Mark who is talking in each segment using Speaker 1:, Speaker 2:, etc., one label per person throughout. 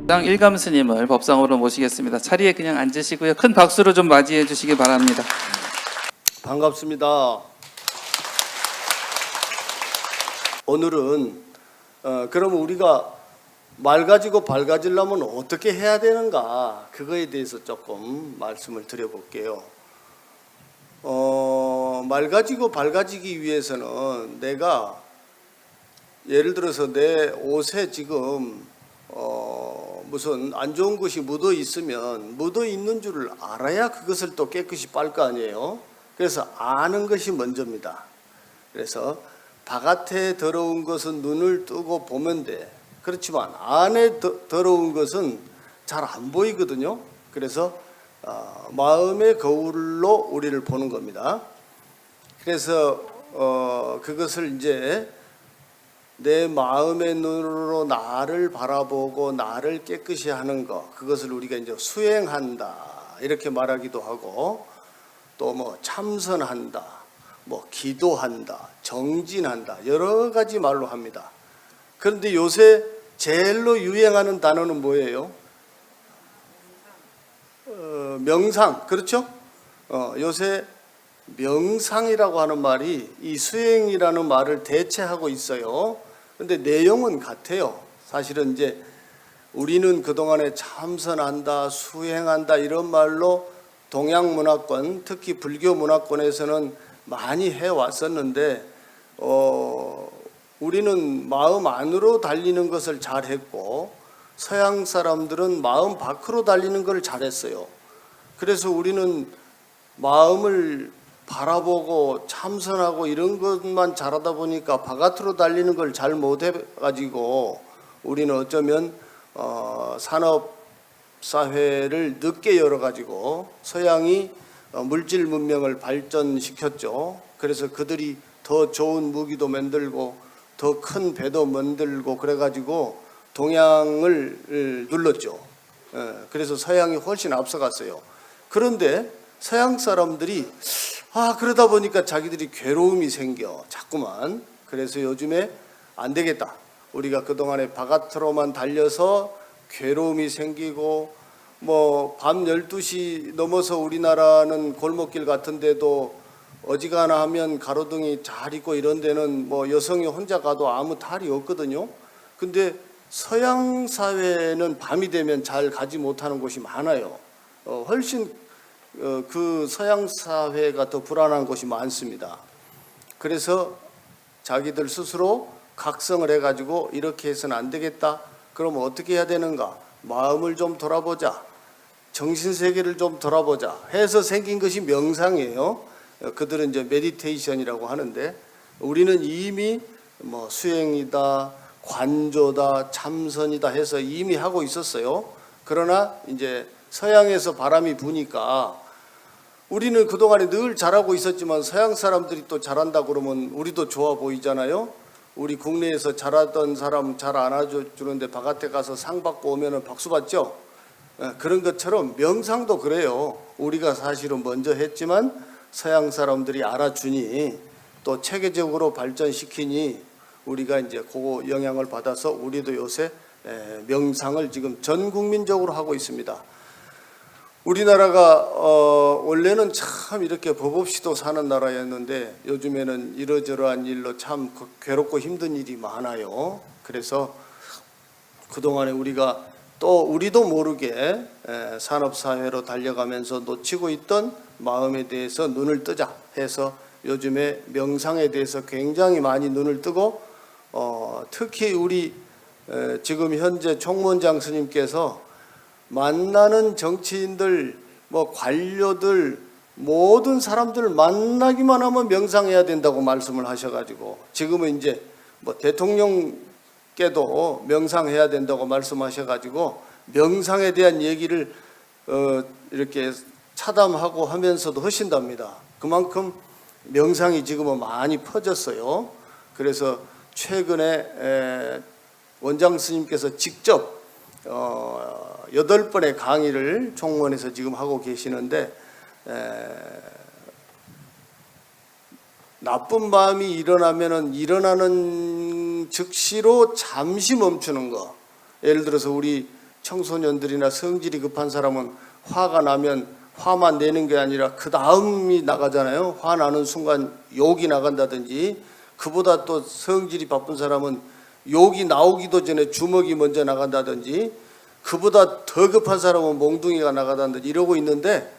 Speaker 1: 일감 스님을 법상으로 모시겠습니다. 자리에 그냥 앉으시고요. 큰 박수로 좀 맞이해 주시기 바랍니다.
Speaker 2: 반갑습니다. 오늘은 그러면 우리가 말 가지고 발 가지려면 어떻게 해야 되는가, 그거에 대해서 조금 말씀을 드려볼게요. 말 가지고 발 가지기 위해서는 내가 예를 들어서 내 옷에 지금 무슨 안 좋은 것이 묻어 있으면 묻어 있는 줄을 알아야 그것을 또 깨끗이 빨 거 아니에요. 그래서 아는 것이 먼저입니다. 그래서 바깥에 더러운 것은 눈을 뜨고 보면 돼. 그렇지만 안에 더러운 것은 잘 안 보이거든요. 그래서 마음의 거울로 우리를 보는 겁니다. 그래서 그것을 이제 내 마음의 눈으로 나를 바라보고 나를 깨끗이 하는 것, 그것을 우리가 이제 수행한다 이렇게 말하기도 하고, 또 뭐 참선한다, 뭐 기도한다, 정진한다, 여러 가지 말로 합니다. 그런데 요새 제일로 유행하는 단어는 뭐예요? 명상, 그렇죠? 요새 명상이라고 하는 말이 이 수행이라는 말을 대체하고 있어요. 근데 내용은 같아요. 사실은 이제 우리는 그동안에 참선한다, 수행한다 이런 말로 동양 문화권, 특히 불교 문화권에서는 많이 해왔었는데 우리는 마음 안으로 달리는 것을 잘했고 서양 사람들은 마음 밖으로 달리는 걸 잘했어요. 그래서 우리는 마음을 바라보고 참선하고 이런 것만 잘하다 보니까 바깥으로 달리는 걸 잘 못해가지고 우리는 어쩌면 산업사회를 늦게 열어가지고 서양이 물질 문명을 발전시켰죠. 그래서 그들이 더 좋은 무기도 만들고 더 큰 배도 만들고 그래가지고 동양을 눌렀죠. 그래서 서양이 훨씬 앞서갔어요. 그런데 서양 사람들이 그러다 보니까 자기들이 괴로움이 생겨 자꾸만. 그래서 요즘에 안 되겠다, 우리가 그동안에 바깥으로만 달려서 괴로움이 생기고 뭐 밤 12시 넘어서 우리나라는 골목길 같은 데도 어지간하 하면 가로등이 잘 있고 이런 데는 뭐 여성이 혼자 가도 아무 탈이 없거든요. 근데 서양 사회는 밤이 되면 잘 가지 못하는 곳이 많아요. 훨씬 그 서양 사회가 더 불안한 곳이 많습니다. 그래서 자기들 스스로 각성을 해가지고 이렇게 해서는 안 되겠다. 그럼 어떻게 해야 되는가? 마음을 좀 돌아보자, 정신세계를 좀 돌아보자 해서 생긴 것이 명상이에요. 그들은 이제 메디테이션이라고 하는데 우리는 이미 뭐 수행이다, 관조다, 참선이다 해서 이미 하고 있었어요. 그러나 이제 서양에서 바람이 부니까 우리는 그동안에 늘 잘하고 있었지만 서양 사람들이 또 잘한다 그러면 우리도 좋아 보이잖아요. 우리 국내에서 잘하던 사람 잘 안아주는데 바깥에 가서 상 받고 오면 박수 받죠. 그런 것처럼 명상도 그래요. 우리가 사실은 먼저 했지만 서양 사람들이 알아주니 또 체계적으로 발전시키니 우리가 이제 그 영향을 받아서 우리도 요새 명상을 지금 전 국민적으로 하고 있습니다. 우리나라가 원래는 참 이렇게 법 없이도 사는 나라였는데 요즘에는 이러저러한 일로 참 괴롭고 힘든 일이 많아요. 그래서 그동안에 우리도 모르게 산업사회로 달려가면서 놓치고 있던 마음에 대해서 눈을 뜨자 해서 요즘에 명상에 대해서 굉장히 많이 눈을 뜨고 특히 우리 지금 현재 총무원장 스님께서 만나는 정치인들, 뭐 관료들, 모든 사람들 만나기만 하면 명상해야 된다고 말씀을 하셔가지고 지금은 이제 뭐 대통령께도 명상해야 된다고 말씀하셔가지고 명상에 대한 얘기를 이렇게 차담하고 하면서도 하신답니다. 그만큼 명상이 지금은 많이 퍼졌어요. 그래서 최근에 원장 스님께서 직접 8번의 강의를 총무원에서 지금 하고 계시는데 나쁜 마음이 일어나면은 일어나는 즉시로 잠시 멈추는 거. 예를 들어서 우리 청소년들이나 성질이 급한 사람은 화가 나면 화만 내는 게 아니라 그 다음이 나가잖아요. 화 나는 순간 욕이 나간다든지, 그보다 또 성질이 바쁜 사람은 욕이 나오기도 전에 주먹이 먼저 나간다든지, 그보다 더 급한 사람은 몽둥이가 나가다든지 이러고 있는데,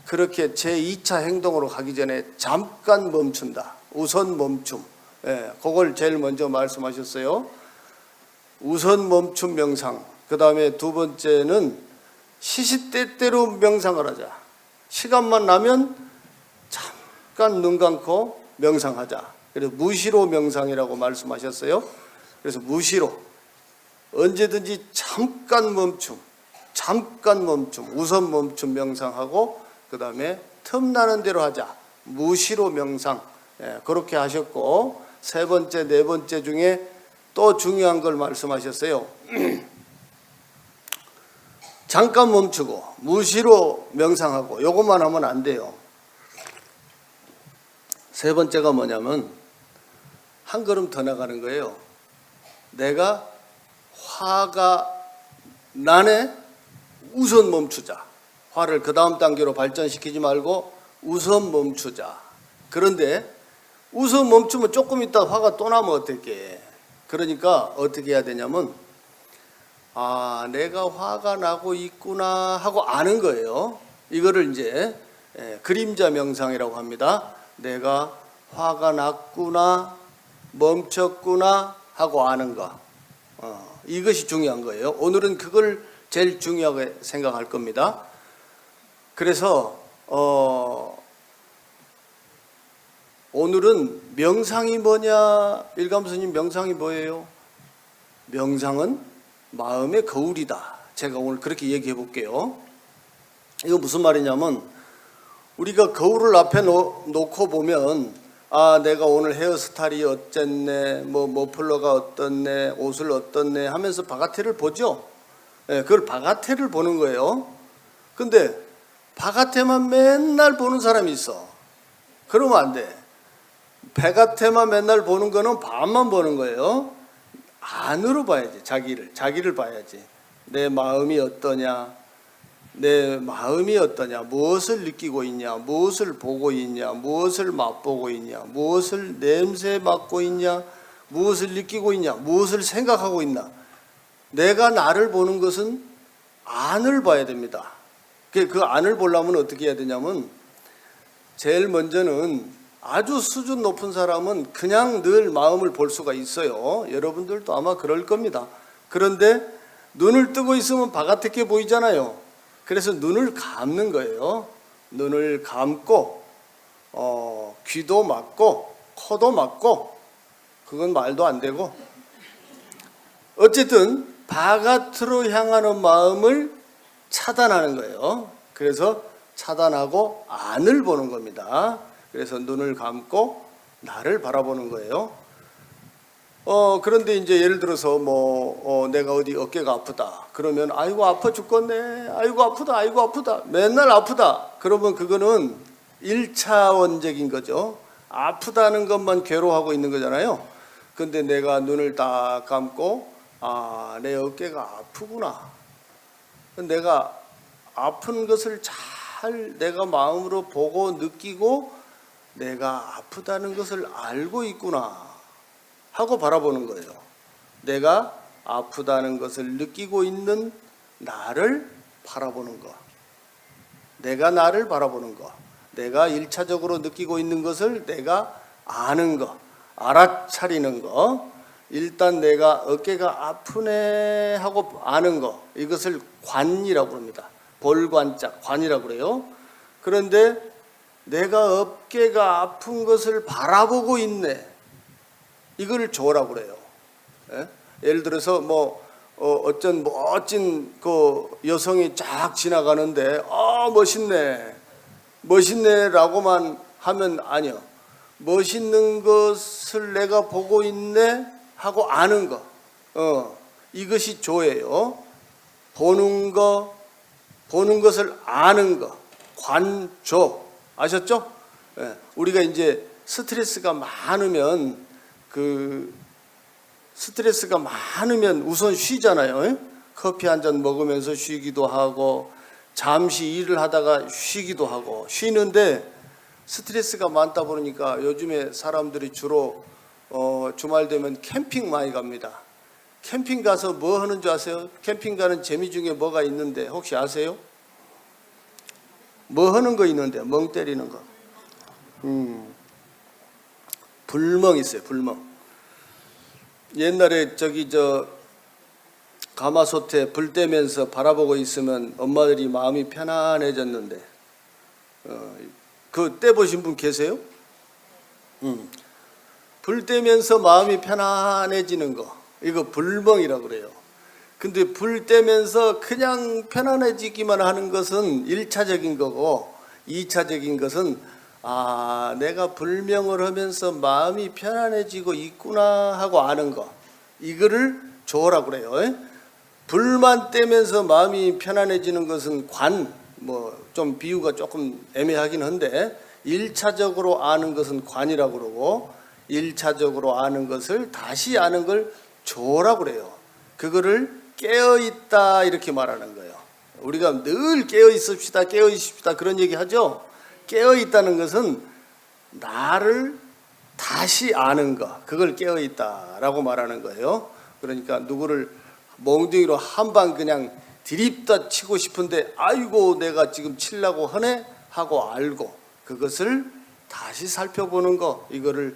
Speaker 2: 그렇게 제2차 행동으로 가기 전에 잠깐 멈춘다. 우선 멈춤. 그걸 제일 먼저 말씀하셨어요. 우선 멈춤 명상. 그 다음에 두 번째는 시시때때로 명상을 하자. 시간만 나면 잠깐 눈 감고 명상하자. 그래서 무시로 명상이라고 말씀하셨어요. 그래서 무시로 언제든지 잠깐 멈춤, 우선 멈춤 명상하고, 그 다음에 틈나는 대로 하자. 무시로 명상. 그렇게 하셨고, 세 번째, 네 번째 중에 또 중요한 걸 말씀하셨어요. 잠깐 멈추고 무시로 명상하고, 이것만 하면 안 돼요. 세 번째가 뭐냐면 한 걸음 더 나가는 거예요. 내가 화가 나네, 우선 멈추자. 화를 그 다음 단계로 발전시키지 말고 우선 멈추자. 그런데 우선 멈추면 조금 있다 화가 또 나면 어떡해. 그러니까 어떻게 해야 되냐면, 아, 내가 화가 나고 있구나 하고 아는 거예요. 이거를 이제 그림자 명상이라고 합니다. 내가 화가 났구나, 멈췄구나 하고 아는 거. 이것이 중요한 거예요. 오늘은 그걸 제일 중요하게 생각할 겁니다. 그래서 오늘은 명상이 뭐냐? 일감 스님, 명상이 뭐예요? 명상은 마음의 거울이다. 제가 오늘 그렇게 얘기해 볼게요. 이거 무슨 말이냐면, 우리가 거울을 앞에 놓고 보면, 아, 내가 오늘 헤어스타일이 어쨌네, 뭐 머플러가 어떻네, 옷을 어떻네 하면서 바가테를 보죠. 그걸 바가테를 보는 거예요. 근데 바가테만 맨날 보는 사람이 있어. 그러면 안 돼. 바가테만 맨날 보는 거는 반만 보는 거예요. 안으로 봐야지. 자기를 봐야지. 내 마음이 어떠냐, 무엇을 느끼고 있냐, 무엇을 보고 있냐, 무엇을 맛보고 있냐, 무엇을 냄새 맡고 있냐, 무엇을 느끼고 있냐, 무엇을 생각하고 있나. 내가 나를 보는 것은 안을 봐야 됩니다. 그 안을 보려면 어떻게 해야 되냐면, 제일 먼저는 아주 수준 높은 사람은 그냥 늘 마음을 볼 수가 있어요. 여러분들도 아마 그럴 겁니다. 그런데 눈을 뜨고 있으면 바가테게 보이잖아요. 그래서 눈을 감는 거예요. 눈을 감고 귀도 막고 코도 막고, 그건 말도 안 되고, 어쨌든 바깥으로 향하는 마음을 차단하는 거예요. 그래서 차단하고 안을 보는 겁니다. 그래서 눈을 감고 나를 바라보는 거예요. 그런데 이제 예를 들어서 내가 어디 어깨가 아프다. 그러면 아이고 아파 죽겠네. 아이고 아프다. 맨날 아프다. 그러면 그거는 1차원적인 거죠. 아프다는 것만 괴로워하고 있는 거잖아요. 근데 내가 눈을 딱 감고, 아, 내 어깨가 아프구나. 내가 아픈 것을 잘 내가 마음으로 보고 느끼고 내가 아프다는 것을 알고 있구나 하고 바라보는 거예요. 내가 아프다는 것을 느끼고 있는 나를 바라보는 거. 내가 나를 바라보는 거. 내가 1차적으로 느끼고 있는 것을 내가 아는 거. 알아차리는 거. 일단 내가 어깨가 아프네 하고 아는 거. 이것을 관이라고 합니다. 볼관자, 관이라고 그래요. 그런데 내가 어깨가 아픈 것을 바라보고 있네. 이걸 조라고 그래요. 예를 들어서 어쩐 멋진 그 여성이 쫙 지나가는데 멋있네라고만 하면 아니요. 멋있는 것을 내가 보고 있네 하고 아는 거. 이것이 조예요. 보는 것을 아는 거. 관조. 아셨죠? 우리가 이제 스트레스가 많으면 우선 쉬잖아요. 커피 한 잔 먹으면서 쉬기도 하고 잠시 일을 하다가 쉬기도 하고 쉬는데 스트레스가 많다 보니까 요즘에 사람들이 주로 주말 되면 캠핑 많이 갑니다. 캠핑 가서 뭐 하는 줄 아세요? 캠핑 가는 재미 중에 뭐가 있는데 혹시 아세요? 뭐 하는 거 있는데 멍 때리는 거. 불멍 있어요. 불멍. 옛날에 가마솥에 불 떼면서 바라보고 있으면 엄마들이 마음이 편안해졌는데 그 떼보신 분 계세요? 불 떼면서 마음이 편안해지는 거, 이거 불멍이라고 그래요. 근데 불 떼면서 그냥 편안해지기만 하는 것은 1차적인 거고, 2차적인 것은 내가 불명을 하면서 마음이 편안해지고 있구나 하고 아는 거, 이거를 조라고 그래요. 불만 떼면서 마음이 편안해지는 것은 좀 비유가 조금 애매하긴 한데 1차적으로 아는 것은 관이라고 그러고 1차적으로 아는 것을 다시 아는 걸 조라고 그래요. 그거를 깨어있다 이렇게 말하는 거예요. 우리가 늘 깨어있읍시다 깨어있읍시다 그런 얘기 하죠. 깨어있다는 것은 나를 다시 아는 거, 그걸 깨어있다라고 말하는 거예요. 그러니까 누구를 몽둥이로 한 방 그냥 디립다 치고 싶은데 아이고 내가 지금 치려고 하네 하고 알고 그것을 다시 살펴보는 거, 이거를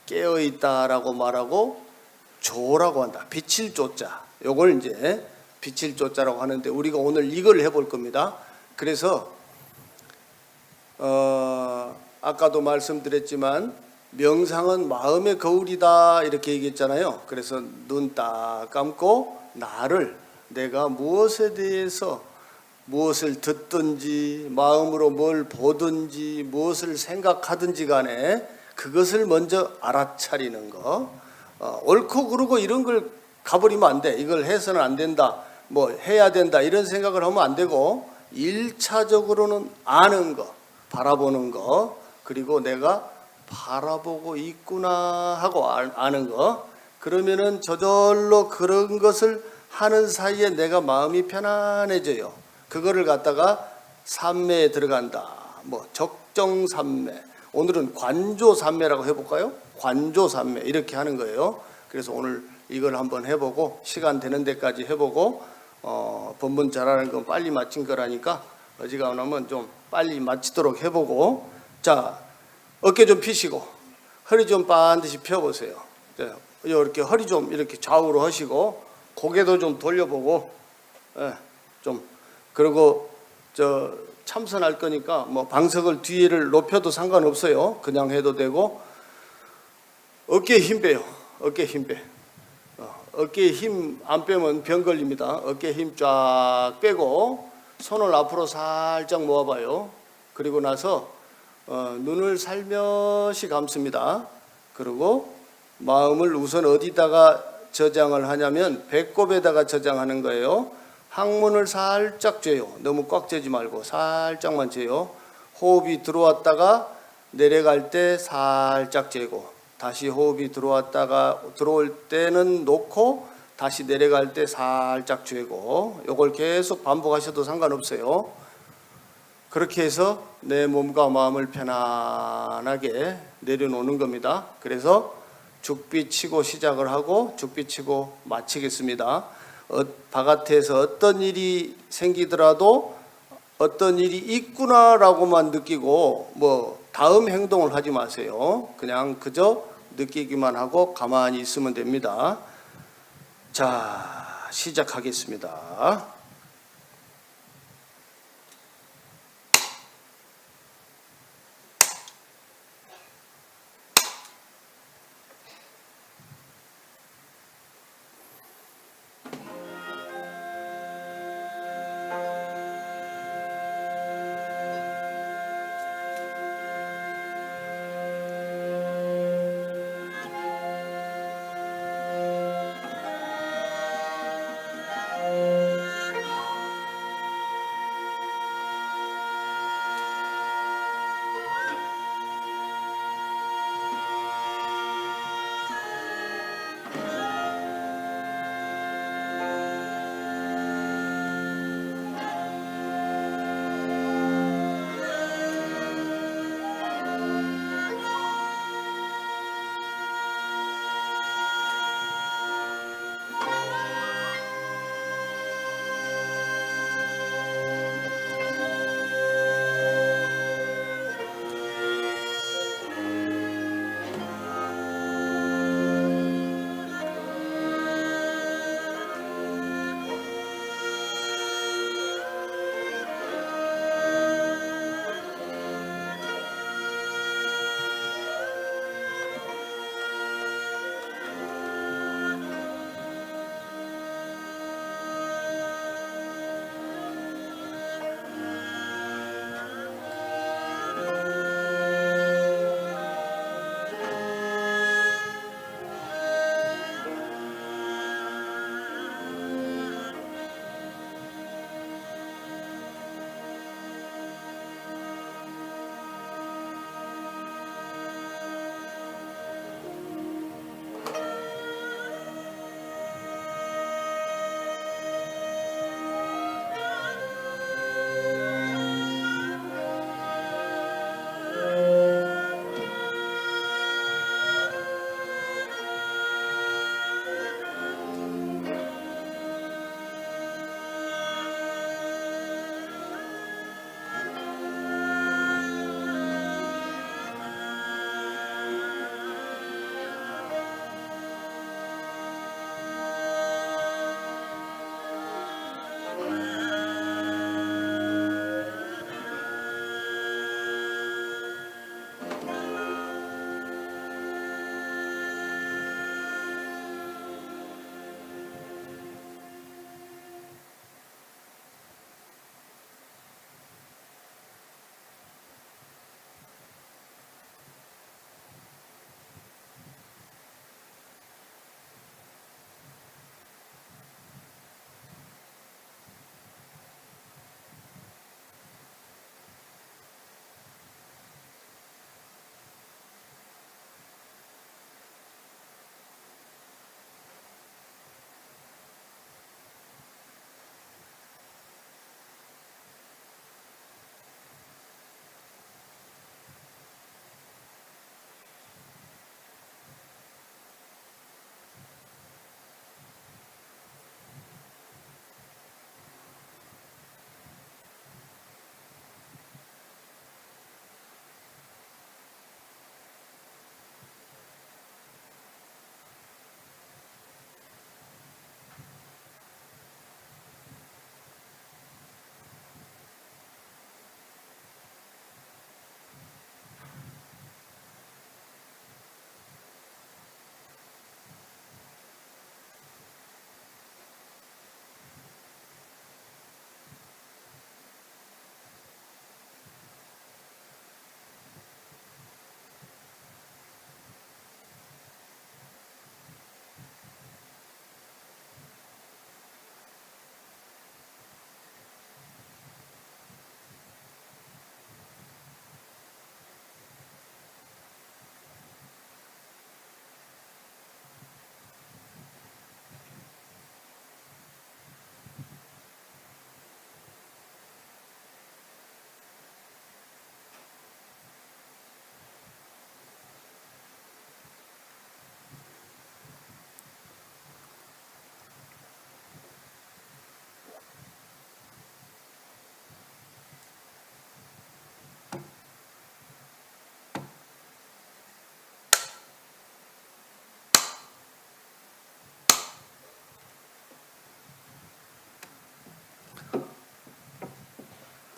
Speaker 2: 깨어있다라고 말하고 조라고 한다. 빛일 조자, 요걸 이제 빛일 조자라고 하는데 우리가 오늘 이걸 해볼 겁니다. 그래서 아까도 말씀드렸지만 명상은 마음의 거울이다 이렇게 얘기했잖아요. 그래서 눈 딱 감고 내가 무엇에 대해서 무엇을 듣든지 마음으로 뭘 보든지 무엇을 생각하든지 간에 그것을 먼저 알아차리는 거. 옳고 그르고 이런 걸 가버리면 안 돼. 이걸 해서는 안 된다, 뭐 해야 된다 이런 생각을 하면 안 되고 1차적으로는 아는 거, 바라보는 거, 그리고 내가 바라보고 있구나 하고 아는 거. 그러면은 저절로 그런 것을 하는 사이에 내가 마음이 편안해져요. 그거를 갖다가 삼매에 들어간다. 뭐 적정삼매, 오늘은 관조삼매라고 해볼까요? 관조삼매 이렇게 하는 거예요. 그래서 오늘 이걸 한번 해보고 시간 되는 데까지 해보고 본문 잘하는 건 빨리 마친 거라니까 어지간하면 좀 빨리 마치도록 해보고, 자, 어깨 좀 펴시고 허리 좀 반드시 펴보세요. 이렇게 허리 좀 이렇게 좌우로 하시고 고개도 좀 돌려보고, 좀 그리고 참선할 거니까 뭐 방석을 뒤를 높여도 상관없어요. 그냥 해도 되고 어깨에 힘 빼요. 어깨에 힘 빼. 어깨에 힘 안 빼면 병 걸립니다. 어깨에 힘 쫙 빼고 손을 앞으로 살짝 모아봐요. 그리고 나서 눈을 살며시 감습니다. 그리고 마음을 우선 어디다가 저장을 하냐면 배꼽에다가 저장하는 거예요. 항문을 살짝 쬐요. 너무 꽉 쬐지 말고 살짝만 쬐요. 호흡이 들어왔다가 내려갈 때 살짝 쬐고 다시 호흡이 들어올 때는 놓고 다시 내려갈 때 살짝 쬐고, 요걸 계속 반복하셔도 상관없어요. 그렇게 해서 내 몸과 마음을 편안하게 내려놓는 겁니다. 그래서 죽비 치고 시작을 하고 죽비 치고 마치겠습니다. 바깥에서 어떤 일이 생기더라도 어떤 일이 있구나라고만 느끼고 뭐 다음 행동을 하지 마세요. 그냥 그저 느끼기만 하고 가만히 있으면 됩니다. 자, 시작하겠습니다.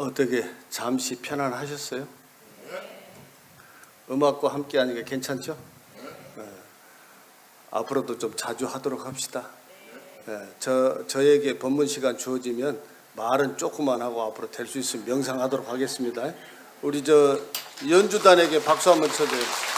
Speaker 2: 어떻게 잠시 편안하셨어요? 음악과 함께 하니까 괜찮죠? 네. 앞으로도 좀 자주 하도록 합시다. 네. 저에게 법문 시간 주어지면 말은 조금만 하고 앞으로 될 수 있으면 명상하도록 하겠습니다. 우리 연주단에게 박수 한번 쳐줘요.